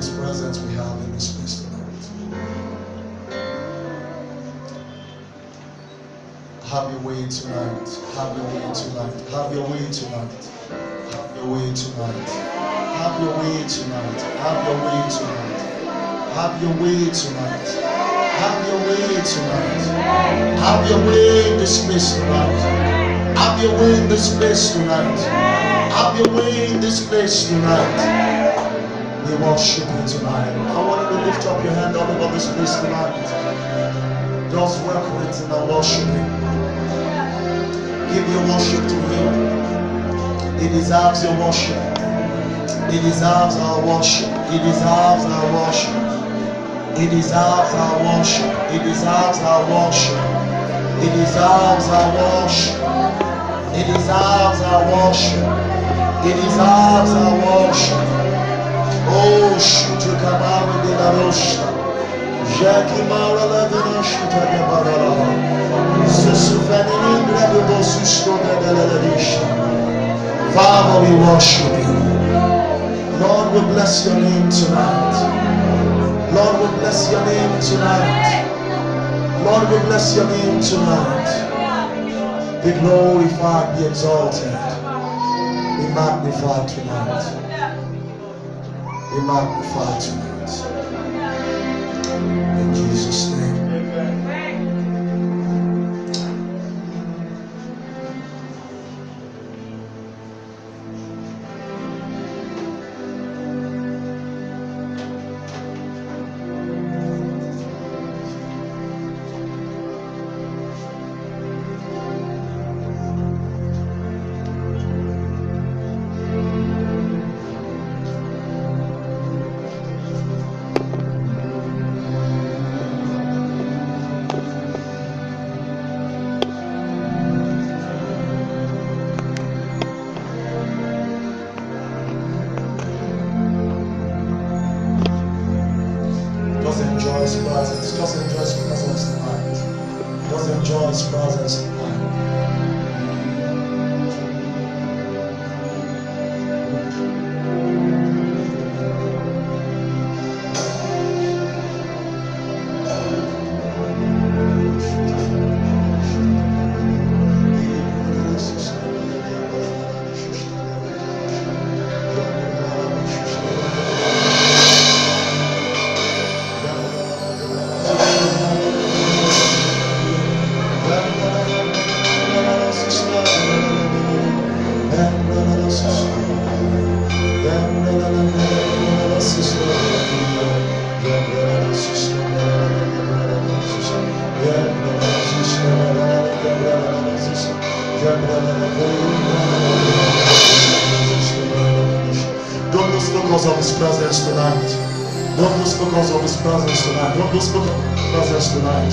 His presence we have in this place tonight. Have your way tonight. Have your way tonight. Have your way tonight. Have your way tonight. Have your way tonight. Have your way tonight. Have your way tonight. Have your way tonight. Have your way in this place tonight. Have your way in this place tonight. Have your way in this place tonight. We worship you tonight. I want you to lift up your hand all over this place tonight. Just work with it and worship him. Give your worship to him. He deserves your worship. He deserves our worship. He deserves our worship. He deserves our worship. He deserves our worship. He deserves our worship. He deserves our worship. He deserves our worship. Oh, shoot you come out with the Rosta. Jackie Mara Levinosha Tabarala. Susufani Gravibo Susto Bedelisha. Father, we worship you. Lord, we bless your name tonight. Lord, we bless your name tonight. Lord, we bless your name tonight. Be glorified, be exalted. Be magnified tonight. Be magnified tonight. In Jesus' name. Just enjoy his presence. Just enjoy his presence tonight. Just enjoy his presence tonight. Don't lose focus of his presence tonight. Don't lose focus of his presence tonight. Don't lose focus of his presence tonight.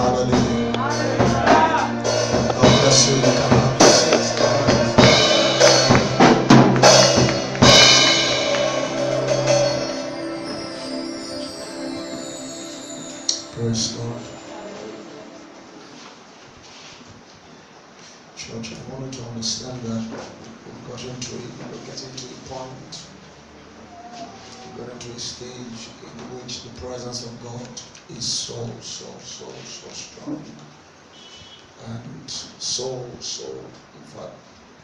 Hallelujah. God bless you. You can have your seats. Praise God. Church, I wanted to understand that we're getting to a point, we're getting to a stage in which the presence of God is so strong. And so, in fact,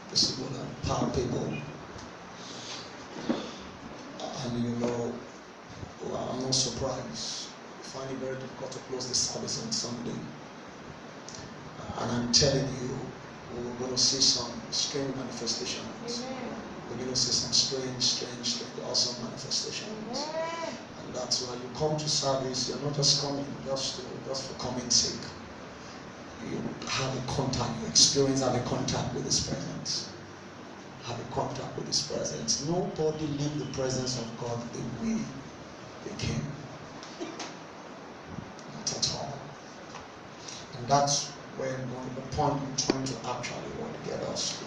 visible and palpable. And I'm not surprised. I find it very difficult to close the service on Sunday. And I'm telling you, we're going to see some strange manifestations. We're going to see some strange, awesome manifestations. And that's why you come to service, you're not just coming just for coming's sake. You have a contact, you experience having contact with His presence. Have a contact with His presence. Nobody leave the presence of God the way they came. Not at all. And that's when the point I'm trying to actually want to get us to.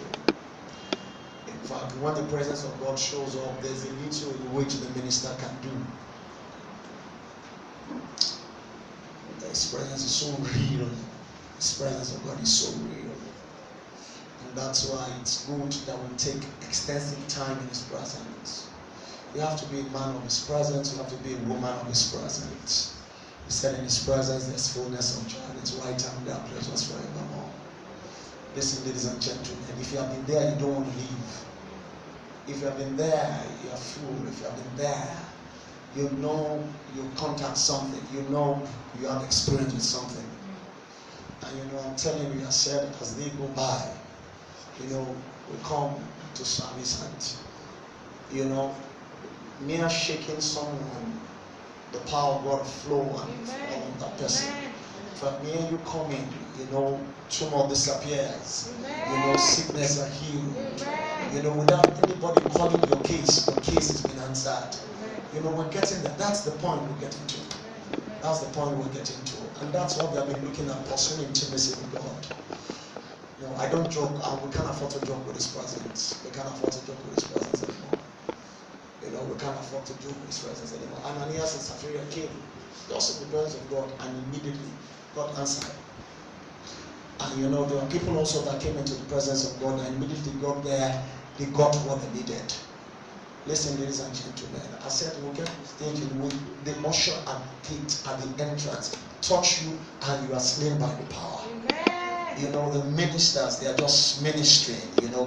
In fact, when the presence of God shows up, there's a little which the minister can do. His presence is so real. His presence of God is so real. And that's why it's good that we take extensive time in His presence. You have to be a man of His presence. You have to be a woman of His presence. He said in His presence there's fullness of joy. And His right hand there are pleasures forevermore. Listen, ladies and gentlemen, if you have been there, you don't want to leave. If you have been there, you are full. If you have been there, you know you contact something. You know you have experience with something. And I'm telling you, I said as they go by, we come to service and, mere shaking someone, the power of God flow and fall on that person. But me and you come in, tumor disappears. Sickness are healed. Without anybody calling your case has been answered. We're getting that. That's the point we're getting to. That's the point we're getting to. And that's what we have been looking at, pursuing intimacy with God. I don't joke, and we can't afford to joke with His presence. We can't afford to joke with His presence anymore. We can't afford to joke with His presence anymore. Ananias and Sapphira came, just in the presence of God, and immediately God answered. And there were people also that came into the presence of God, and immediately got there, they got what they needed. Listen, ladies and gentlemen, I said we'll get to the stage in which the usher at the gate, at the entrance, touch you and you are slain by the power. The ministers, they are just ministering,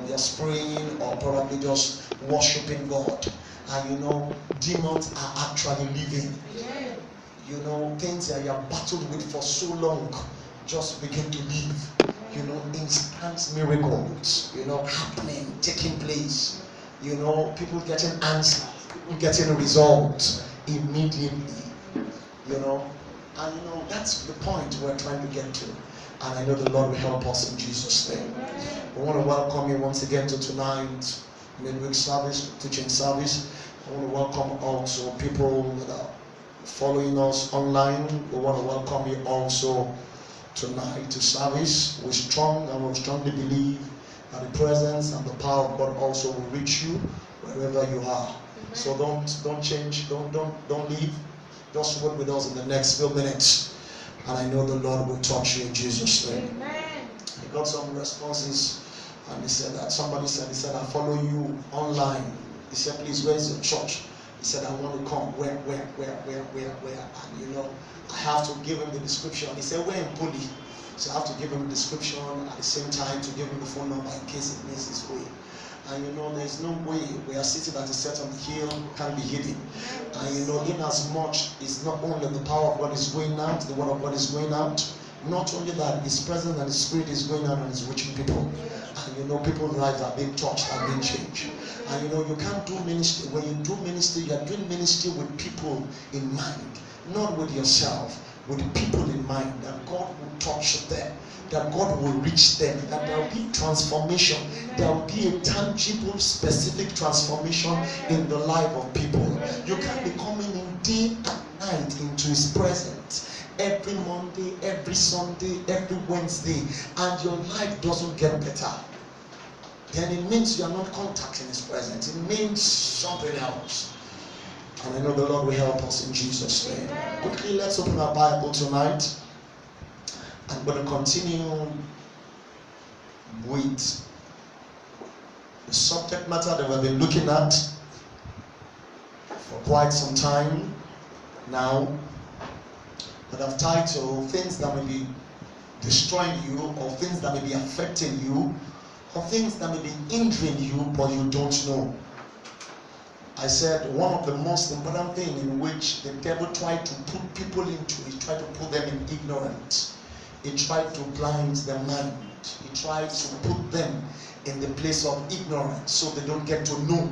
just praying or probably just worshiping God. And demons are actually living. Things that you have battled with for so long just begin to live. Instant miracles, happening, taking place. People getting answers, people getting results immediately. And that's the point we're trying to get to. And I know the Lord will help us in Jesus' name. We want to welcome you once again to tonight's midweek service, teaching service. I want to welcome also people that are following us online. We want to welcome you also tonight to service. We strongly believe that the presence and the power of God also will reach you wherever you are. So don't change, don't leave. Just wait with us in the next few minutes. And I know the Lord will touch you in Jesus' name. Amen. I got some responses, and he said, I follow you online. He said, please, where is your church? He said, I want to come. Where? And I have to give him the description. He said, we're in Puli. So I have to give him the description at the same time to give him the phone number in case it misses his way. And there's no way we are sitting at a certain hill, can be hidden. And in as much it's not only the power of God is going out, the word of God is going out, not only that, His presence and His Spirit is going out and is reaching people. And people's lives are being touched and being changed. And you can't do ministry. When you do ministry, you are doing ministry with people in mind, not with yourself, with people in mind, that God will touch them, that God will reach them, that there will be transformation, there will be a tangible, specific transformation in the life of people. You can't be coming in day and night into His presence every Monday, every Sunday, every Wednesday, and your life doesn't get better, then it means you are not contacting His presence. It means something else. And I know the Lord will help us in Jesus' name. Quickly, let's open our Bible tonight. I'm going to continue with the subject matter that we've been looking at for quite some time now, that I've titled Things That May Be Destroying You, or Things That May Be Affecting You, or Things That May Be Injuring You, but you don't know. I said one of the most important things in which the devil tried to put people into, he tried to put them in ignorance. He tried to blind their mind. He tried to put them in the place of ignorance so they don't get to know.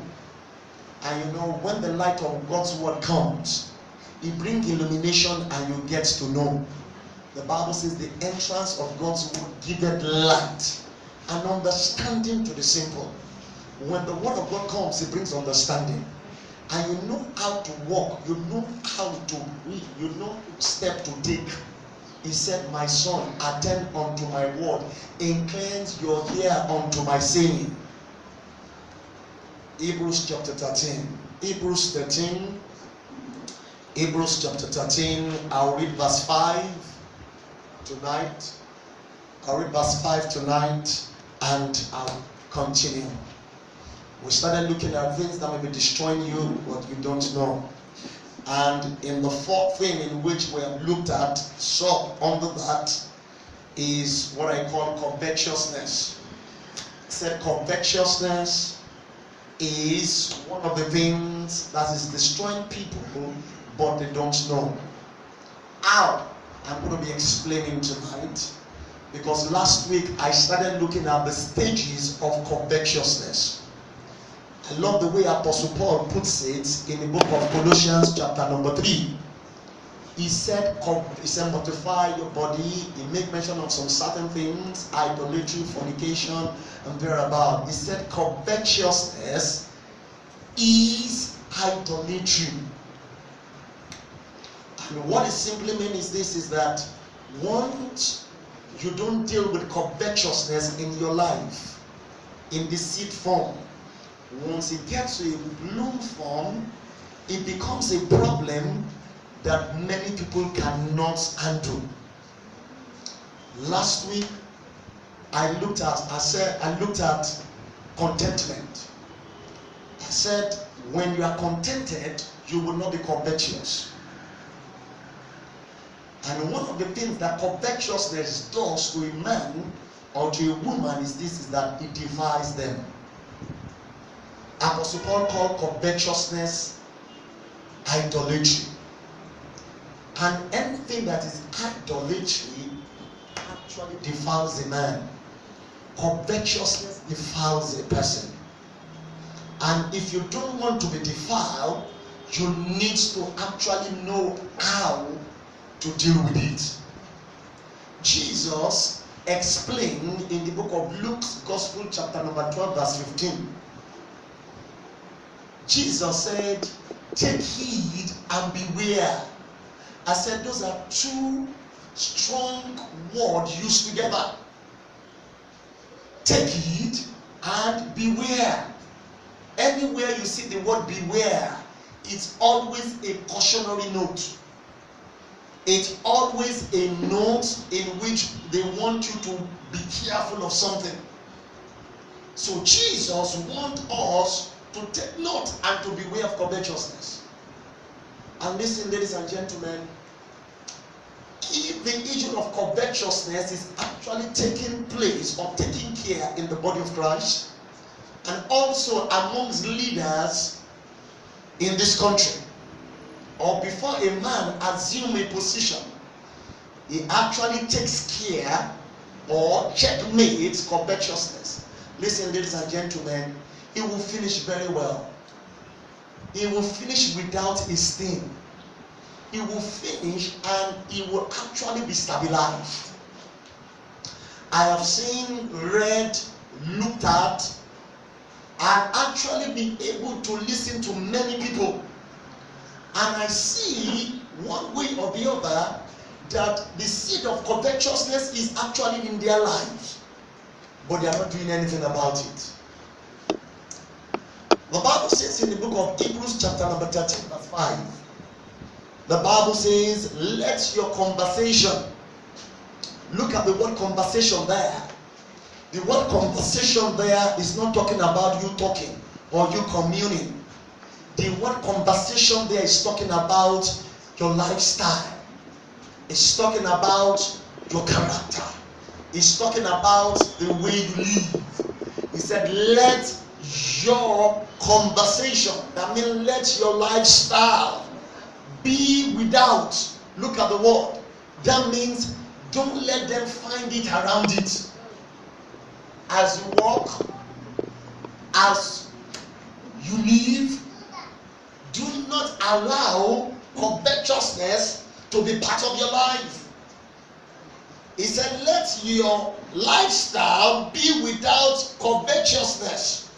And you know, when the light of God's word comes, it brings illumination and you get to know. The Bible says the entrance of God's word giveth light and understanding to the simple. When the word of God comes, it brings understanding. And you know how to walk, you know how to read, you know which step to take. He said, my son, attend unto my word, incline your ear unto my saying. Hebrews chapter 13. Hebrews chapter 13. I'll read verse 5 tonight. I'll read verse 5 tonight and I'll continue. We started looking at things that may be destroying you, but you don't know. And in the fourth thing in which we have looked at, so under that is what I call covetousness. I said covetousness is one of the things that is destroying people, but they don't know. How? I'm going to be explaining tonight, because last week I started looking at the stages of covetousness. I love the way Apostle Paul puts it in the book of Colossians chapter number 3. He said mortify your body. He made mention of some certain things, idolatry, fornication, and thereabout. He said covetousness is idolatry. And what it simply means is this, is that once you don't deal with covetousness in your life, in the seed form, once it gets to a bloom form, it becomes a problem that many people cannot handle. Last week, I looked at contentment. I said, when you are contented, you will not be covetous. And one of the things that covetousness does to a man or to a woman is this, is that it divides them. Apostle Paul called covetousness idolatry. And anything that is idolatry actually defiles a man. Covetousness defiles a person. And if you don't want to be defiled, you need to actually know how to deal with it. Jesus explained in the book of Luke's Gospel, chapter number 12, verse 15. Jesus said, take heed and beware. I said those are two strong words used together. Take heed and beware. Anywhere you see the word beware, it's always a cautionary note. It's always a note in which they want you to be careful of something. So Jesus wants us to take note and to beware of covetousness. And listen, ladies and gentlemen, if the issue of covetousness is actually taking place or taking care in the body of Christ, and also amongst leaders in this country, or before a man assumes a position, he actually takes care or checkmates covetousness. Listen, ladies and gentlemen, he will finish very well. He will finish without a stain. He will finish and he will actually be stabilized. I have seen, read, looked at, and actually been able to listen to many people. And I see, one way or the other, that the seed of covetousness is actually in their lives, but they are not doing anything about it. The Bible says in the book of Hebrews chapter number 13 verse 5, the Bible says, let your conversation, look at the word conversation there. The word conversation there is not talking about you talking or you communing. The word conversation there is talking about your lifestyle. It's talking about your character. It's talking about the way you live. He said, let your conversation, that means let your lifestyle be without. Look at the word. That means don't let them find it around it. As you walk, as you live, do not allow covetousness to be part of your life. He said, let your lifestyle be without covetousness.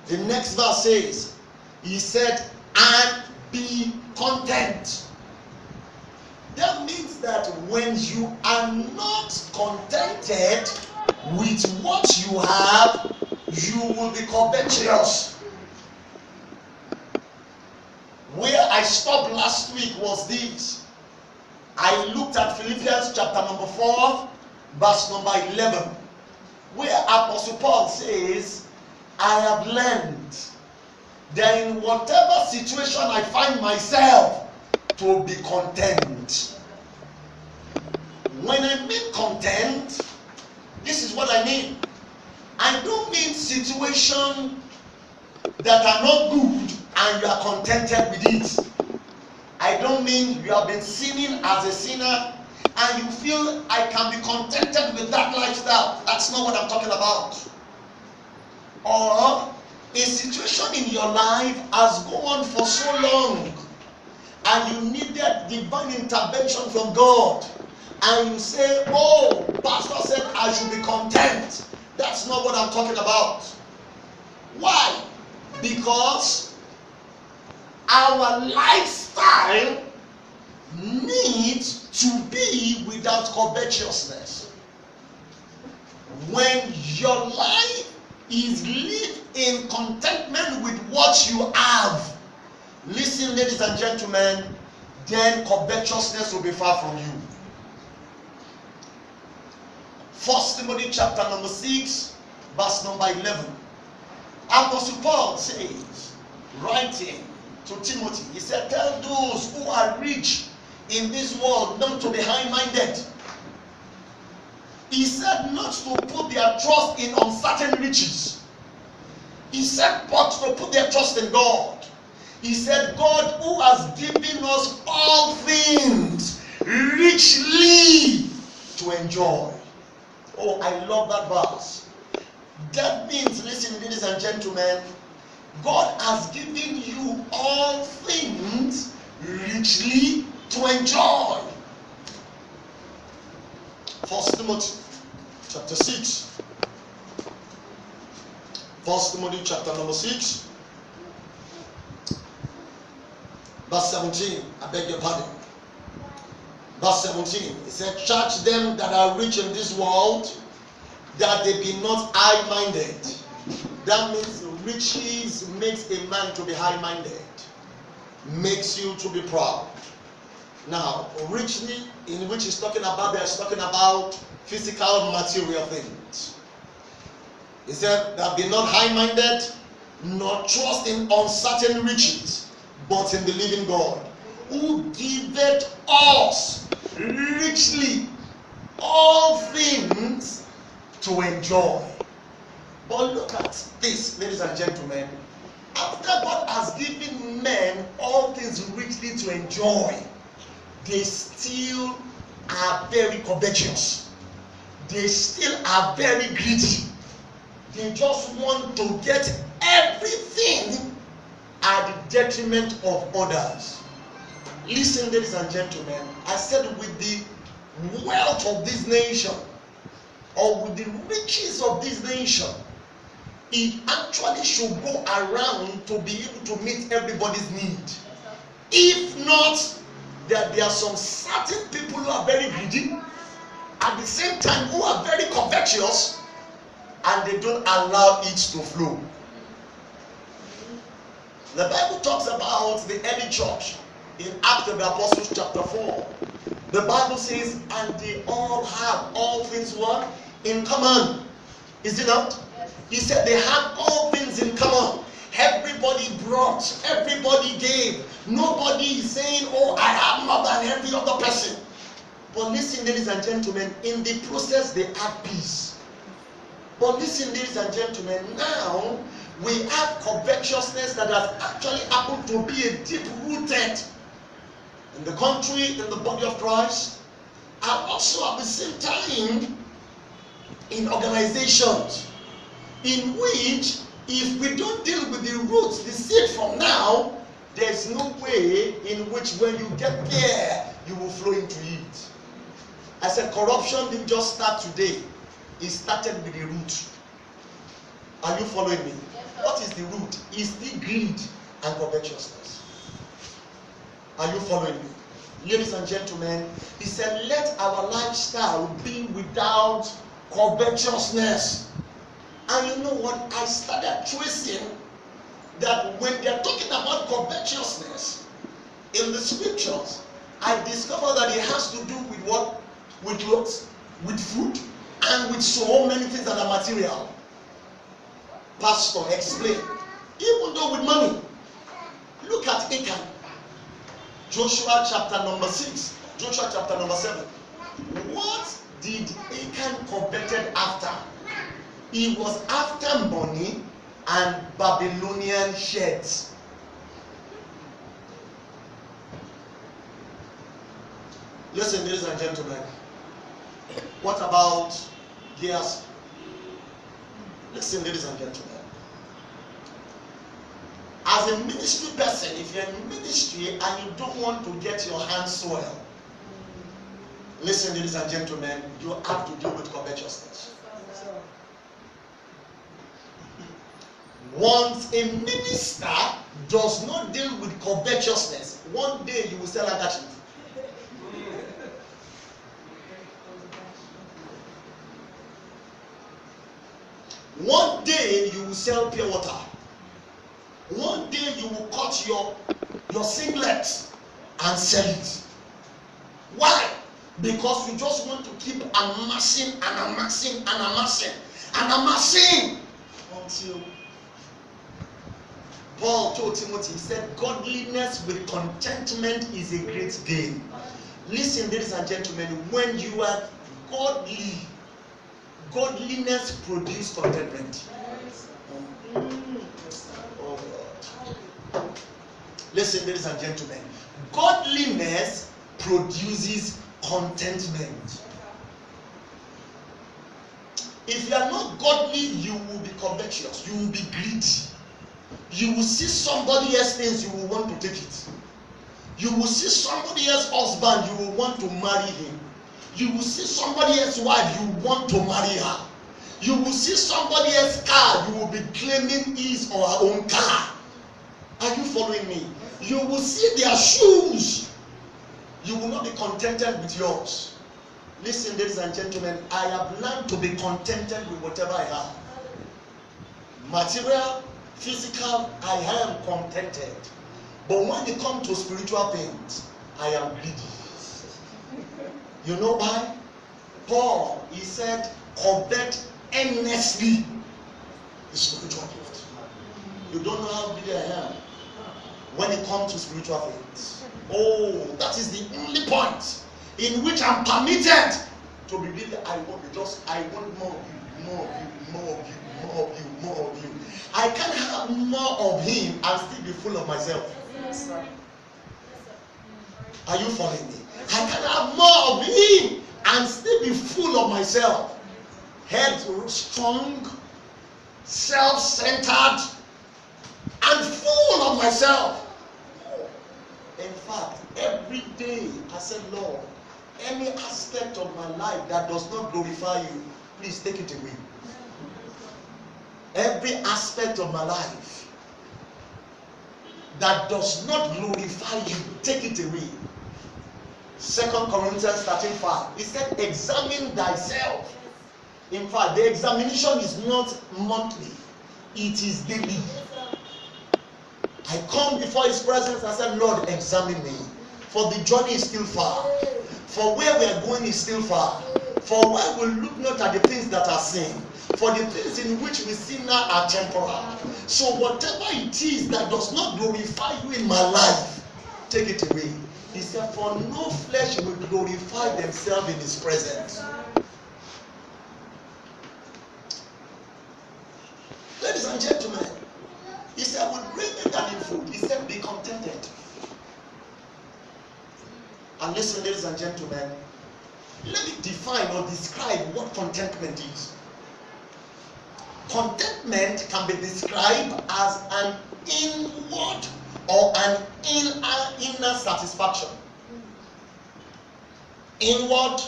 The next verse says, he said, and be content. That means that when you are not contented with what you have, you will be covetous. Where I stopped last week was this. I looked at Philippians chapter number 4, verse number 11, where Apostle Paul says, I have learned that in whatever situation I find myself, to be content. When I mean content, this is what I mean. I don't mean situation that are not good and you are contented with it. I don't mean you have been sinning as a sinner and you feel I can be contented with that lifestyle. That's not what I'm talking about. Or a situation in your life has gone on for so long and you needed divine intervention from God, and you say, oh, pastor said I should be content. That's not what I'm talking about. Why? Because our lifestyle needs to be without covetousness. When your life is lived in contentment with what you have, listen, ladies and gentlemen, then covetousness will be far from you. 1 Timothy chapter number 6, verse number 11. Apostle Paul says, writing to Timothy, he said, tell those who are rich in this world not to be high-minded. He said not to put their trust in uncertain riches. He said but to put their trust in God. He said, God who has given us all things richly to enjoy. Oh, I love that verse. That means, listen, ladies and gentlemen, God has given you all things richly to enjoy. 1 Timothy chapter 6. 1 Timothy chapter number 6. Verse 17, I beg your pardon. Verse 17, it said, charge them that are rich in this world, that they be not high-minded. That means riches makes a man to be high-minded, makes you to be proud. Now, richly, in which he's talking about, there's talking about physical, material things. He said that be not high-minded, nor trust in uncertain riches, but in the living God, who giveth us richly all things to enjoy. But look at this, ladies and gentlemen. After God has given men all things richly to enjoy, they still are very covetous. They still are very greedy. They just want to get everything at the detriment of others. Listen, ladies and gentlemen, I said with the wealth of this nation, or with the riches of this nation, it actually should go around to be able to meet everybody's need. If not, that there are some certain people who are very greedy, at the same time who are very covetous, and they don't allow it to flow. The Bible talks about the early church in Acts of the Apostles chapter 4. The Bible says, and they all have all things what? In common. Is it not? He said they have all things in common. Everybody brought, everybody gave. Nobody is saying, oh, I have more than every other person. But listen, ladies and gentlemen, in the process they had peace. But listen, ladies and gentlemen, now we have covetousness that has actually happened to be a deep-rooted in the country, in the body of Christ, and also at the same time in organizations, in which if we don't deal with the roots, the seed from now, there's no way in which when you get there, you will flow into it. I said corruption didn't just start today. It started with the root. Are you following me? Yes, what is the root? It's the greed and covetousness. Are you following me? Ladies and gentlemen, he said, let our lifestyle be without covetousness. And you know what? I started tracing that when they're talking about covetousness in the scriptures, I discovered that it has to do with what? With clothes, with food, and with so many things that are material. Pastor, explain. Even though with money. Look at Achan. Joshua chapter number 6. Joshua chapter number 7. What did Achan coveted after? He was after money and Babylonian sheds. Listen, ladies and gentlemen. What about Gehazi? Listen, ladies and gentlemen. As a ministry person, if you're in ministry and you don't want to get your hands soiled, listen, ladies and gentlemen, you have to deal with covetousness. Once a minister does not deal with covetousness, one day you will sell handkerchief. One day you will sell pure water. One day you will cut your singlet and sell it. Why? Because you just want to keep amassing and amassing and amassing and amassing until Paul told Timothy, he said, godliness with contentment is a great gain. Listen, ladies and gentlemen, when you are godly, godliness produces contentment. Oh God. Listen, ladies and gentlemen, godliness produces contentment. If you are not godly, you will be covetous, you will be greedy. You will see somebody else's things, you will want to take it. You will see somebody else's husband, you will want to marry him. You will see somebody else's wife, you want to marry her. You will see somebody else's car, you will be claiming his or her own car. Are you following me? You will see their shoes. You will not be contented with yours. Listen, ladies and gentlemen, I have learned to be contented with whatever I have. Material, physical, I am contented. But when it comes to spiritual things, I am greedy. You know why? Paul, he said, covet earnestly the spiritual gift. You don't know how greedy I am when it comes to spiritual things. Oh, that is the only point in which I'm permitted to be greedy. I want more of you, more of you, more of you, more of you, more of you. I can't have more of him and still be full of myself. Yes, sir. Are you following me? I can have more of him and still be full of myself. Head strong, self-centered, and full of myself. In fact, every day I said, Lord, any aspect of my life that does not glorify you, please take it away. Every aspect of my life that does not glorify you, take it away. 2 Corinthians 13:5. He said, examine thyself. In fact, the examination is not monthly, it is daily. I come before his presence and said, Lord, examine me. For the journey is still far. For where we are going is still far. For why we look not at the things that are seen. For the things in which we see now are temporal. So whatever it is that does not glorify you in my life, take it away. He said, for no flesh will glorify themselves in his presence. Ladies and gentlemen, he said, with raiment and in food, he said, be contented. And listen, ladies and gentlemen, let me define or describe what contentment is. Contentment can be described as an inward or an inner satisfaction. Inward,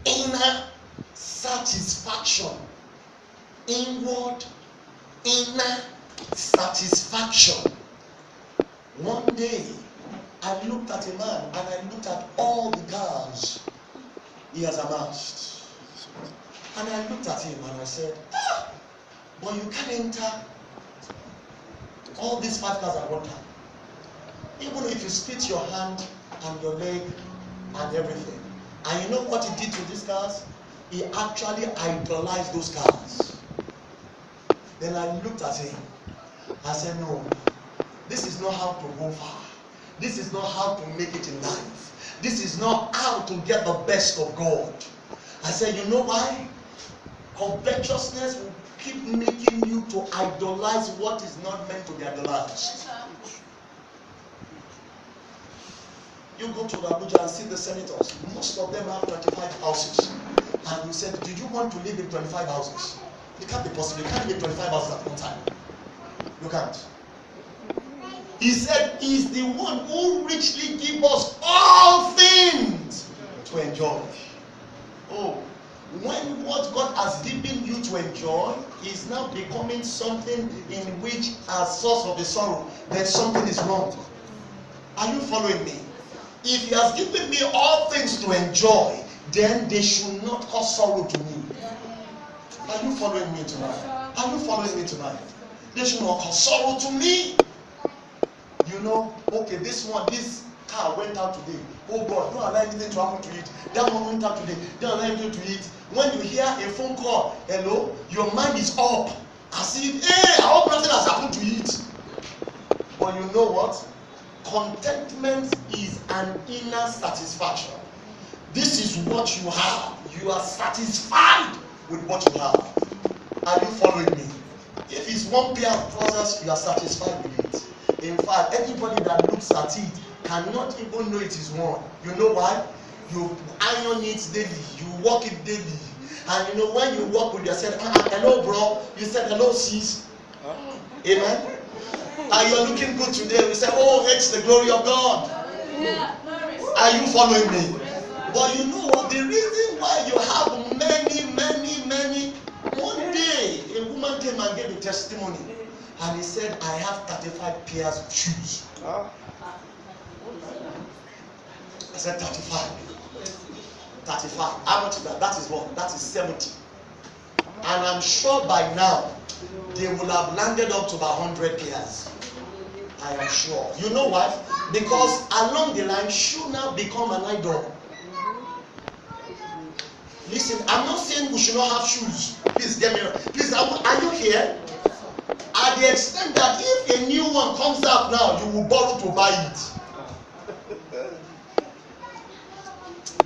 inner satisfaction. Inward, inner satisfaction. One day, I looked at a man and I looked at all the cars he has amassed. And I looked at him and I said, but you can't enter all these 5 cars at one time. Even if you split your hand and your leg and everything. And you know what he did to these cars? He actually idolized those cars. Then I looked at him. I said, no, this is not how to go far. This is not how to make it in life. This is not how to get the best of God. I said, you know why? Covetousness will keep making you to idolize what is not meant to be idolized. You go to Abuja and see the senators. Most of them have 25 houses. And you said, did you want to live in 25 houses? It can't be possible. You can't live 25 houses at one time. You can't. He said, he's the one who richly gives us all things to enjoy. Oh, when what God has given you to enjoy is now becoming something in which, as source of the sorrow, then something is wrong. Are you following me? If he has given me all things to enjoy, then they should not cause sorrow to me. Are you following me tonight? Are you following me tonight? They should not cause sorrow to me. You know, okay, this car went out today. Oh God, don't allow anything to happen to it. That one went out today. Don't allow anything to it. When you hear a phone call, hello, your mind is up. As if, hey, I hope nothing has happened to it. But you know what? Contentment is an inner satisfaction. This is what you have. You are satisfied with what you have. Are you following me? If it's one pair of trousers, you are satisfied with it. In fact, anybody that looks at it cannot even know it is one. You know why? You iron it daily. You walk it daily. And you know, when you walk with yourself, hello bro, you said hello sis. Amen? And you're looking good today. You say, oh, it's the glory of God. Are you following me? But you know what? The reason why you have many, one day a woman came and gave a testimony. And he said, I have 35 pairs of shoes. I said, 35. 35. How much is that? That is what? That is 70. And I'm sure by now, they will have landed up to about 100 pairs. I am sure. You know why? Because along the line, shoe now become an idol. Listen, I'm not saying we should not have shoes. Please get me wrong. Please, are you here? At the extent that if a new one comes out now, you will borrow to buy it.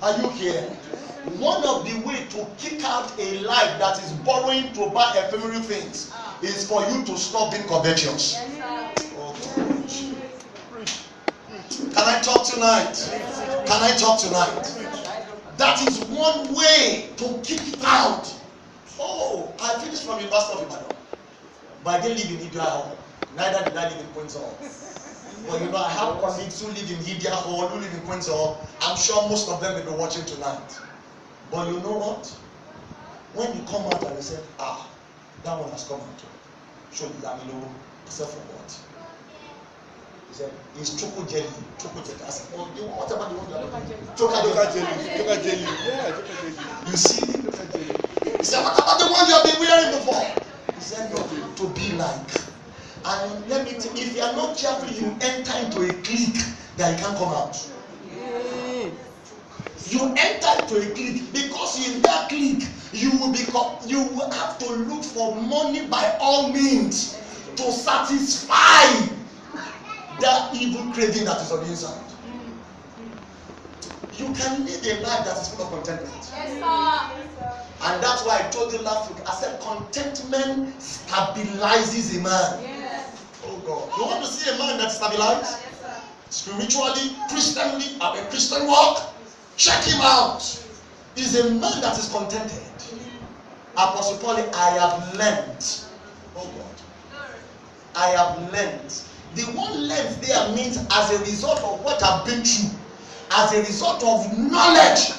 Are you here? One of the ways to kick out a life that is borrowing to buy ephemeral things is for you to stop being covetous. Oh, can I talk tonight? Can I talk tonight? That is one way to kick it out. Oh, I finished from University of Ibadan. But I didn't live in Idra Hall. Neither did I live in Queen's Hall. But you know, I have colleagues who live in Idra Hall, who live in Queen's Hall. I'm sure most of them will be watching tonight. But you know what? When you come out and you say, that one has come out. Show you that below. Except for what? He said, it's choco jelly. Choco jelly. I said, well, what about the one you are looking at? Choco jelly. Choco jelly. Yeah, choco jelly. You see? Choco jelly. He said, what about the one you have been wearing before? He said, no, to be like. And let me tell you, if you are not careful, you enter into a clique that you can't come out. You enter into a clique because in that clique you will have to look for money by all means to satisfy that evil craving that is on the inside. You can live a life that is full of contentment. Yes, sir. And that's why I told you last week. I said contentment stabilizes a man. Yes. Oh God. You want to see a man that stabilizes? Yes, sir. Spiritually, Christianly, have a Christian walk? Check him out. He's a man that is contented. Apostle Paul, I have learned. Oh God. I have learned. The one learned there means as a result of what I've been through, as a result of knowledge,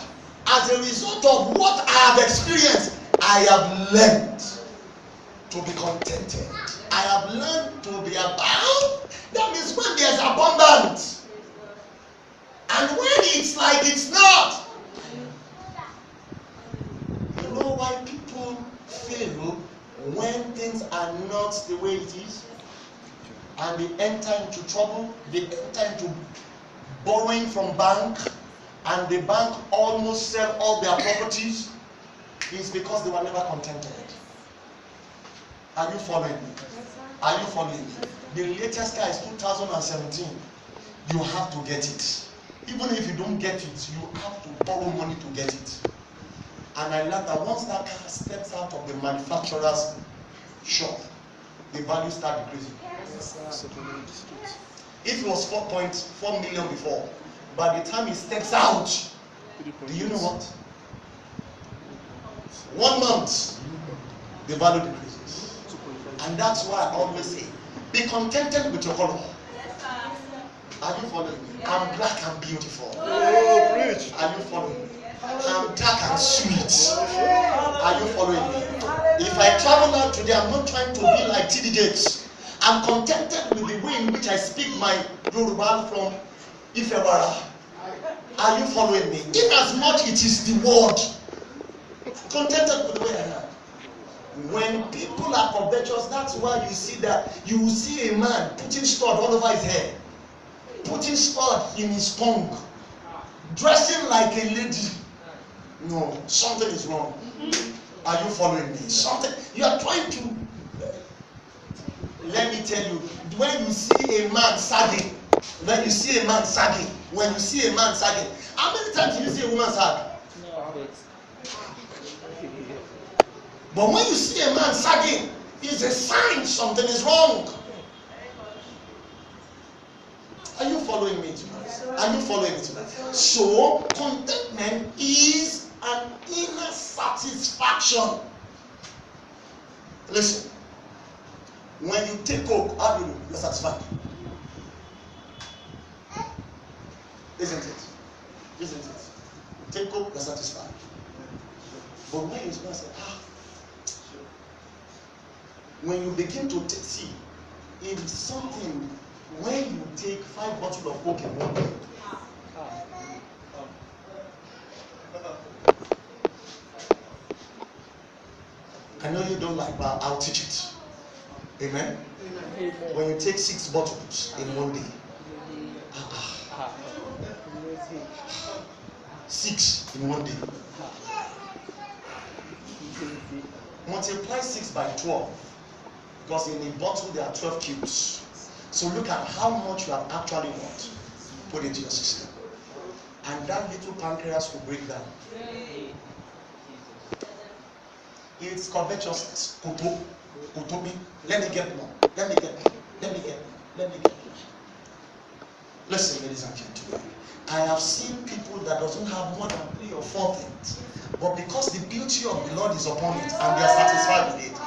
as a result of what I have experienced, I have learned to be contented. I have learned to be abound. That means when there's abundance. And when it's like it's not. You know why people fail when things are not the way it is? And they enter into trouble, they enter into borrowing from bank, and the bank almost sell all their properties. It's because they were never contented. Are you following me? Are you following me? The latest car is 2017. You have to get it. Even if you don't get it, you have to borrow money to get it. And I learned that once that car steps out of the manufacturer's shop, the value starts decreasing. If it was 4.4 million before, by the time it steps out, do you know what? 1 month, the value decreases. And that's why I always say, be contented with your color. Are you following me? I'm black and beautiful. Oh, preach. Are you following me? I'm dark and sweet. Are you following me? If I travel out today, I'm not trying to be like TD Jakes. I'm contented with the way in which I speak my Yoruba from Ifewara. Are you following me? In as much it is the word. Contented with the way I am. When people are covetous, that's why you see that you will see a man putting stud all over his hair, putting stud in his tongue, dressing like a lady. No, something is wrong. Are you following me? Something you are trying to. Let me tell you, when you see a man sagging, when you see a man sagging, when you see a man sagging, how many times do you see a woman sag? But when you see a man sagging, it's a sign something is wrong. Are you following me tonight? Are you following me tonight? So, contentment is an inner satisfaction. Listen, when you take Coke, how do you do? You're satisfied. Isn't it? Isn't it? Take Coke, you're satisfied. But when you say, when you begin to see, if something, when you take 5 bottles of Coke in 1 day, I know you don't like, but I'll teach it. Amen? Amen. When you take 6 bottles in 1 day, 6 in 1 day. Multiply 6 by 12, because in a bottle there are 12 cubes. So look at how much you have actually what put into your system, and that little pancreas will break down. It's covetousness. Kutobi. Let me get more. Let me get more. Let me get more. Let me get more. Listen, ladies and gentlemen. I have seen people that doesn't have more than 3 or 4 things, but because the beauty of the Lord is upon it, and they are satisfied with it.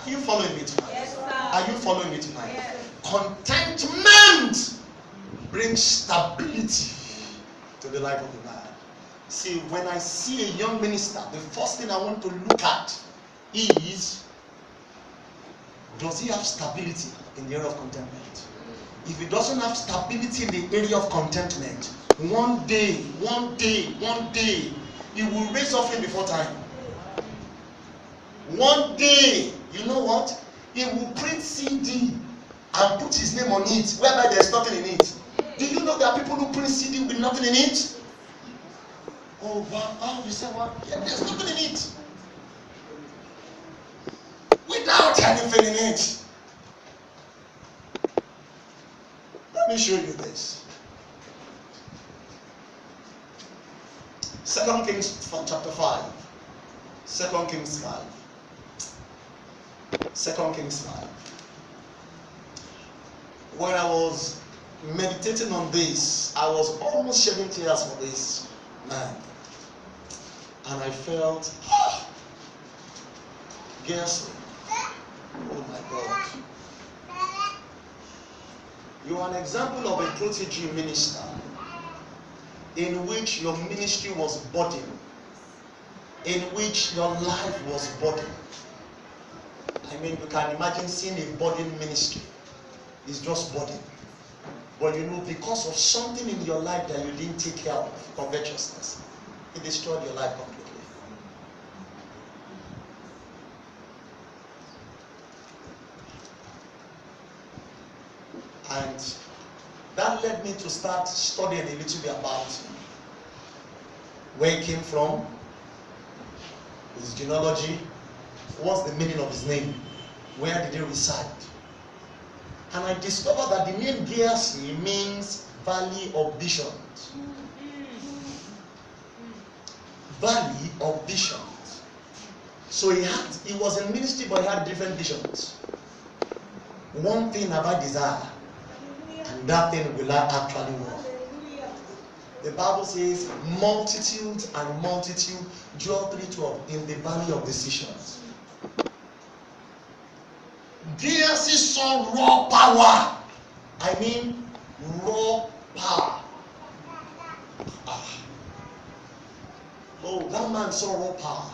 Are you following me tonight? Yes, sir. Are you following me tonight? Yes. Contentment brings stability to the life of the man. See, when I see a young minister, the first thing I want to look at is Does he have stability in the area of contentment? If he doesn't have stability in the area of contentment, one day, he will raise offering before time. One day, you know what? He will print CD and put his name on it, whereby there's nothing in it. Do you know there are people who print CD with nothing in it? Oh, wow. Oh, you say what? Yeah, there's nothing in it. Without anything in it. Let me show you this. 2 Kings from chapter 5. 2 Kings 5. 2 Kings 5. When I was meditating on this, I was almost shedding tears for this man. And I felt, Gerson, oh my God. You are an example of a protege minister in which your ministry was burdened, in which your life was burdened. I mean, you can imagine seeing a burdened ministry. It's just burdened. But you know, because of something in your life that you didn't take care of, covetousness, it destroyed your life completely. And that led me to start studying a little bit about him. Where he came from, his genealogy, what's the meaning of his name, where did he reside. And I discovered that the name Gehazi means Valley of Visions. Valley of Visions. So he was in ministry, but he had different visions. One thing have I desire, and that thing will I actually work. The Bible says multitude and multitude, Joel 3:12, in the valley of decisions. Gehazi saw raw power. I mean raw power. Oh, that man saw raw power.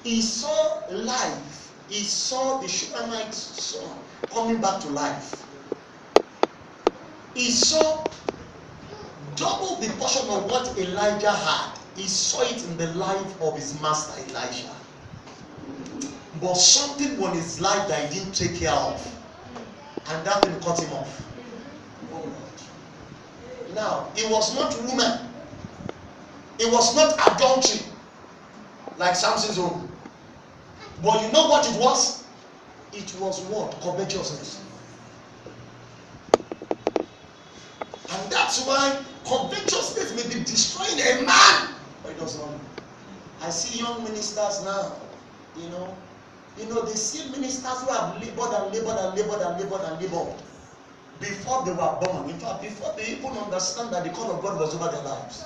He saw life. He saw the Shunammite son coming back to life. He saw double the portion of what Elijah had. He saw it in the life of his master Elisha. But something was in his life that he didn't take care of. And that thing cut him off. Oh Lord. Now, it was not woman. It was not adultery like Samson's own. But you know what it was? It was what? Covetousness. And that's why covetousness may be destroying a man, but it does not. I see young ministers now, you know, they see ministers who have labored before they were born. In fact, before they even understand that the call of God was over their lives.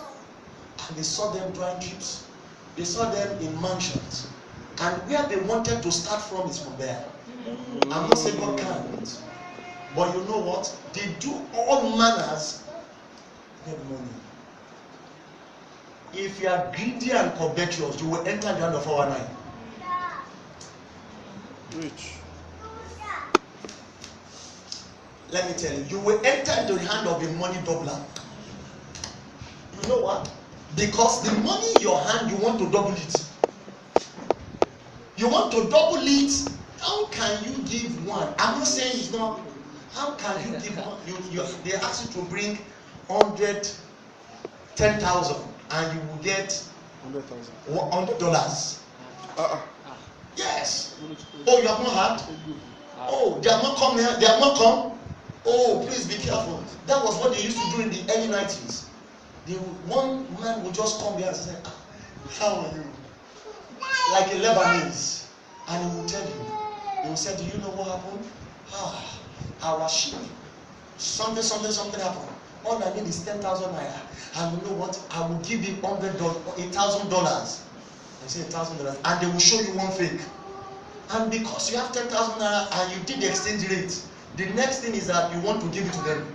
And they saw them drawing trips. They saw them in mansions. And where they wanted to start from is from there. I'm not saying God can't. But you know what? They do all manners get money. If you are greedy and covetous, you will enter the hand of 419. Rich. Let me tell you, you will enter into the hand of a money doubler. You know what? Because the money in your hand, you want to double it. You want to double it. How can you give one? I'm not saying it's not. How can you give one? They ask you to bring 10,000 and you will get $100. Yes. Oh, you have not had? Oh, they have not come here. They have not come. Oh, please be careful. That was what they used to do in the early 90s. One man would just come here and say, how are you? Like a Lebanese. And he will tell you. He will say, do you know what happened? Our sheep. Something happened. All I need is 10,000 naira. And you know what? I will give you $1,000. I say $1,000. And they will show you one thing. And because you have 10,000 naira and you did the exchange rate, the next thing is that you want to give it to them.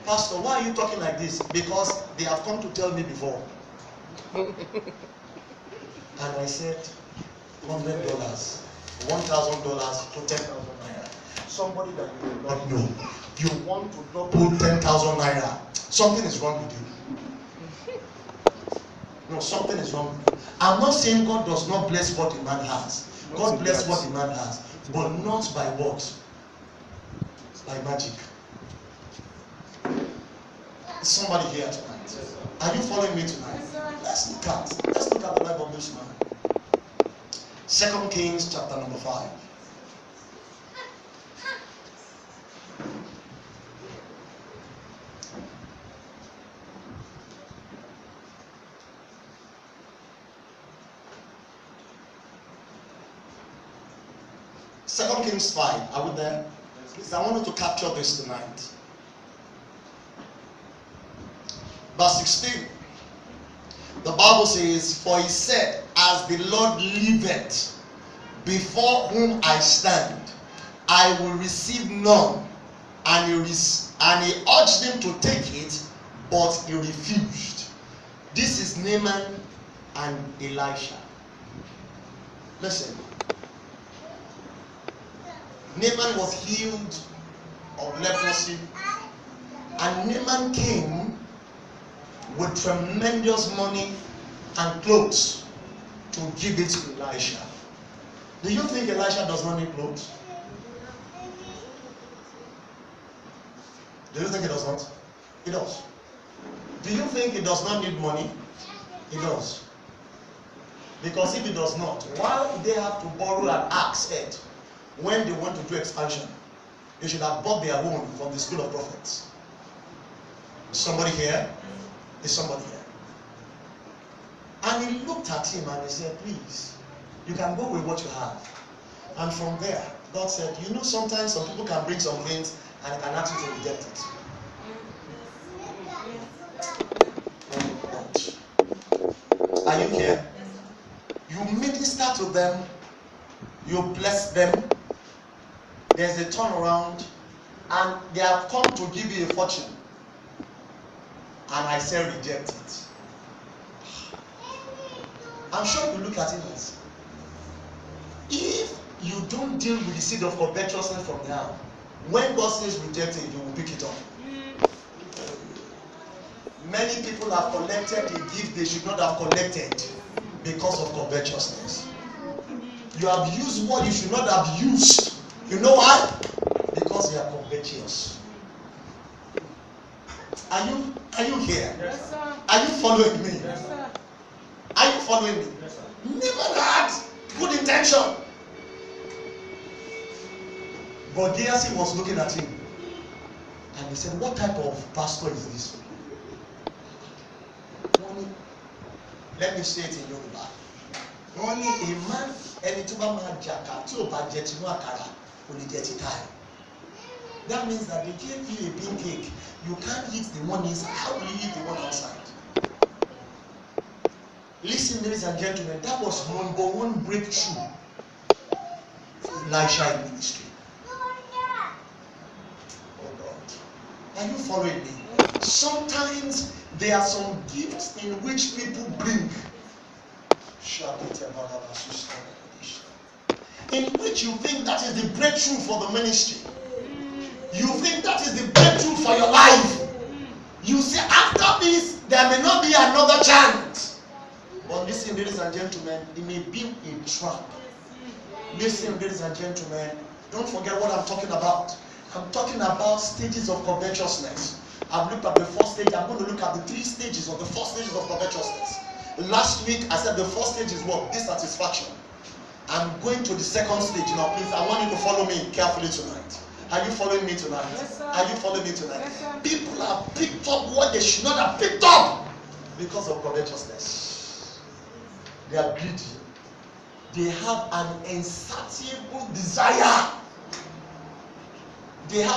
Pastor, why are you talking like this? Because they have come to tell me before. And I said, $100. $1,000 to 10,000 naira. Somebody that you do not know, you want to double 10,000 naira. Something is wrong with you. No, something is wrong with you. I'm not saying God does not bless what the man has. God bless what the man has, but not by works, by magic. Is somebody here tonight? Are you following me tonight? Let's look at the life of this man. 2 Kings chapter number 5. Second Kings 5. Are we there? Please, I want you to capture this tonight. Verse 16. The Bible says, "For he said, as the Lord liveth, before whom I stand, I will receive none." And he urged him to take it, but he refused. This is Naaman and Elisha. Listen. Naaman was healed of leprosy, and Naaman came with tremendous money and clothes to give it to Elisha. Do you think Elisha does not need clothes? Do you think he does not? He does. Do you think he does not need money? He does. Because if he does not, why would they have to borrow an axe head when they want to do expansion? They should have bought their own from the school of prophets. Somebody here? Is somebody here? And he looked at him and he said, "Please, you can go with what you have." And from there, God said, "You know, sometimes some people can bring some things and can ask you to reject it." Are you here? You minister to them, you bless them, there's a turnaround, and they have come to give you a fortune. And I say reject it. I'm sure you look at it as, if you don't deal with the seed of covetousness from now, when God says reject it, you will pick it up. Many people have collected a gift they should not have collected because of covetousness. You have used what you should not have used. You know why? Because you are covetous. Are you here? Yes, sir. Are you following me? Yes, sir. Are you following me? Yes, sir. Never had good intention. But Gehazi was looking at him and he said, "What type of pastor is this?" Let me say it in Yoruba. Only a man, ẹni tó bá máa jàkà tí ò bá jẹ tinú àkàrà kò lè jẹ títà ẹ̀. That means that they gave you a big cake. You can't eat the one inside. How do you eat the one outside? Listen, ladies and gentlemen, that was number one breakthrough for Elisha in ministry. Oh God. Are you following me? Sometimes there are some gifts in which people bring, in which you think that is the breakthrough for the ministry. You think that is the breakthrough for your life. You say, after this, there may not be another chance. But listen, ladies and gentlemen, it may be a trap. Listen, ladies and gentlemen, don't forget what I'm talking about. I'm talking about stages of covetousness. I've looked at the first stage. I'm going to look at the 3 stages of the 4 stages of covetousness. Last week, I said the first stage is what? Dissatisfaction. I'm going to the second stage now. Please, I want you to follow me carefully tonight. Are you following me tonight? Yes, sir. Are you following me tonight? Yes, sir. People have picked up what they should not have picked up because of covetousness. They are greedy. They have an insatiable desire. They have